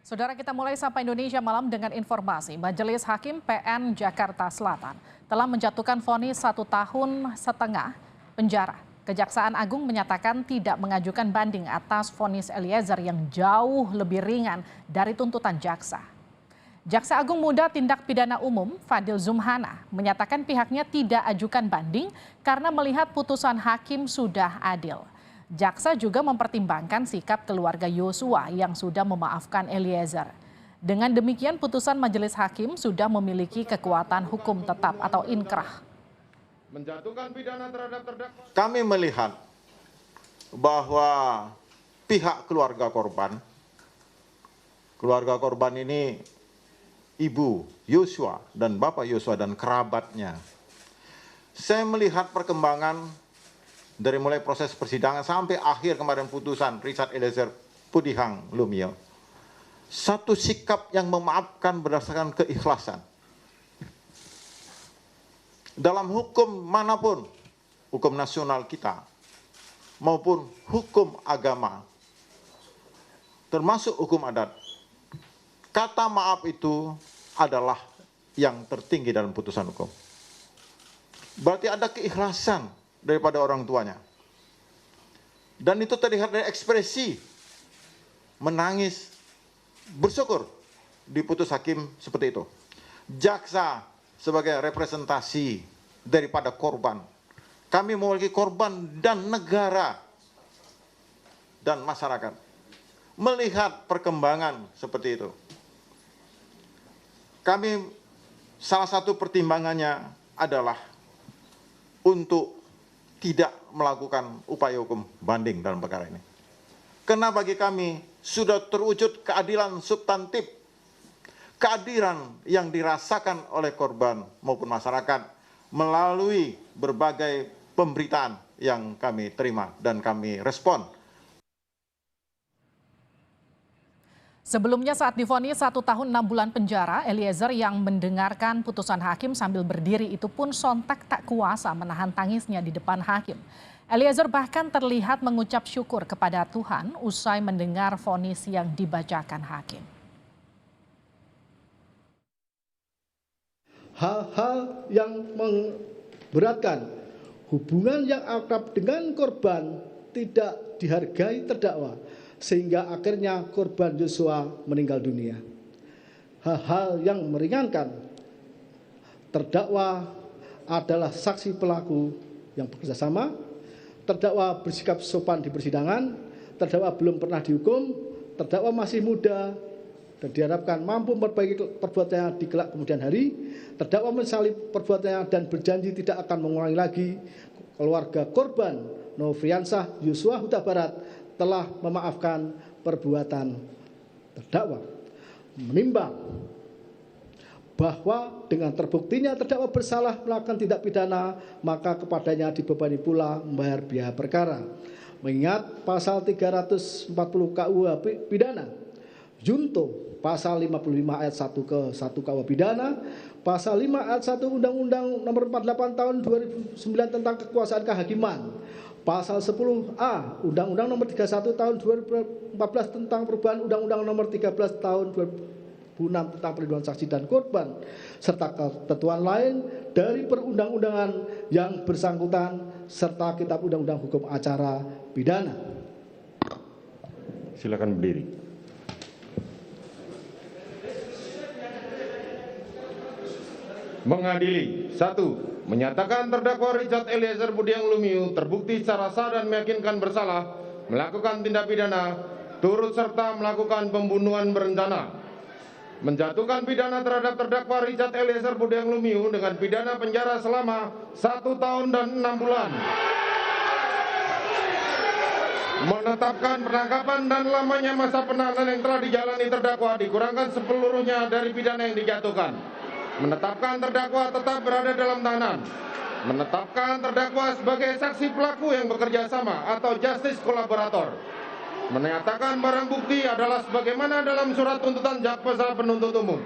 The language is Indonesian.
Saudara, kita mulai Sapa Indonesia Malam dengan informasi Majelis Hakim PN Jakarta Selatan telah menjatuhkan vonis 1,5 tahun penjara. Kejaksaan Agung menyatakan tidak mengajukan banding atas vonis Eliezer yang jauh lebih ringan dari tuntutan jaksa. Jaksa Agung Muda Tindak Pidana Umum Fadil Zumhana menyatakan pihaknya tidak ajukan banding karena melihat putusan hakim sudah adil. Jaksa juga mempertimbangkan sikap keluarga Yosua yang sudah memaafkan Eliezer. Dengan demikian putusan majelis hakim sudah memiliki kekuatan hukum tetap atau inkrah. Menjatuhkan pidana terhadap terdakwa. Kami melihat bahwa pihak keluarga korban ini ibu Yosua dan bapak Yosua dan kerabatnya. Saya melihat perkembangan dari mulai proses persidangan sampai akhir kemarin putusan Richard Eliezer Pudihang Lumiu. Satu sikap yang memaafkan berdasarkan keikhlasan. Dalam hukum manapun, hukum nasional kita, maupun hukum agama, termasuk hukum adat, kata maaf itu adalah yang tertinggi dalam putusan hukum. Berarti ada keikhlasan daripada orang tuanya. Dan itu terlihat dari ekspresi menangis, bersyukur diputus hakim seperti itu. Jaksa sebagai representasi daripada korban. Kami mewakili korban dan negara dan masyarakat. Melihat perkembangan seperti itu. Kami salah satu pertimbangannya adalah untuk tidak melakukan upaya hukum banding dalam perkara ini. Karena bagi kami sudah terwujud keadilan substantif, keadilan yang dirasakan oleh korban maupun masyarakat melalui berbagai pemberitaan yang kami terima dan kami respon. Sebelumnya saat divonis 1 tahun 6 bulan penjara, Eliezer yang mendengarkan putusan hakim sambil berdiri itu pun sontak tak kuasa menahan tangisnya di depan hakim. Eliezer bahkan terlihat mengucap syukur kepada Tuhan usai mendengar vonis yang dibacakan hakim. Hal-hal yang memberatkan hubungan yang akrab dengan korban tidak dihargai terdakwa, sehingga akhirnya korban Yosua meninggal dunia. Hal-hal yang meringankan terdakwa adalah saksi pelaku yang bekerja sama, terdakwa bersikap sopan di persidangan, terdakwa belum pernah dihukum, terdakwa masih muda dan diharapkan mampu memperbaiki perbuatannya di kelak kemudian hari, terdakwa menyesali perbuatannya dan berjanji tidak akan mengulangi lagi. Keluarga korban Nofriansah Yosua Huta Barat telah memaafkan perbuatan terdakwa. Menimbang bahwa dengan terbuktinya terdakwa bersalah melakukan tindak pidana, maka kepadanya dibebani pula membayar biaya perkara. Mengingat pasal 340 KUH pidana, junto pasal 55 ayat 1 ke 1 KUH pidana, pasal 5 ayat 1 Undang-Undang Nomor 48 Tahun 2009 tentang kekuasaan kehakiman, pasal 10A Undang-Undang Nomor 31 Tahun 2014 tentang perubahan Undang-Undang Nomor 13 Tahun 2006 tentang perlindungan saksi dan korban, serta ketentuan lain dari perundang-undangan yang bersangkutan, serta kitab undang-undang hukum acara pidana. Silakan berdiri. Mengadili. 1. Menyatakan terdakwa Richard Eliezer Pudihang Lumiu terbukti secara sah dan meyakinkan bersalah melakukan tindak pidana turut serta melakukan pembunuhan berencana. Menjatuhkan pidana terhadap terdakwa Richard Eliezer Pudihang Lumiu dengan pidana penjara selama 1 tahun dan 6 bulan. Menetapkan penangkapan dan lamanya masa penahanan yang telah dijalani terdakwa dikurangkan sepeluruhnya dari pidana yang dijatuhkan. Menetapkan terdakwa tetap berada dalam tahanan. Menetapkan terdakwa sebagai saksi pelaku yang bekerja sama atau justice kolaborator. Menyatakan barang bukti adalah sebagaimana dalam surat tuntutan jaksa penuntut umum.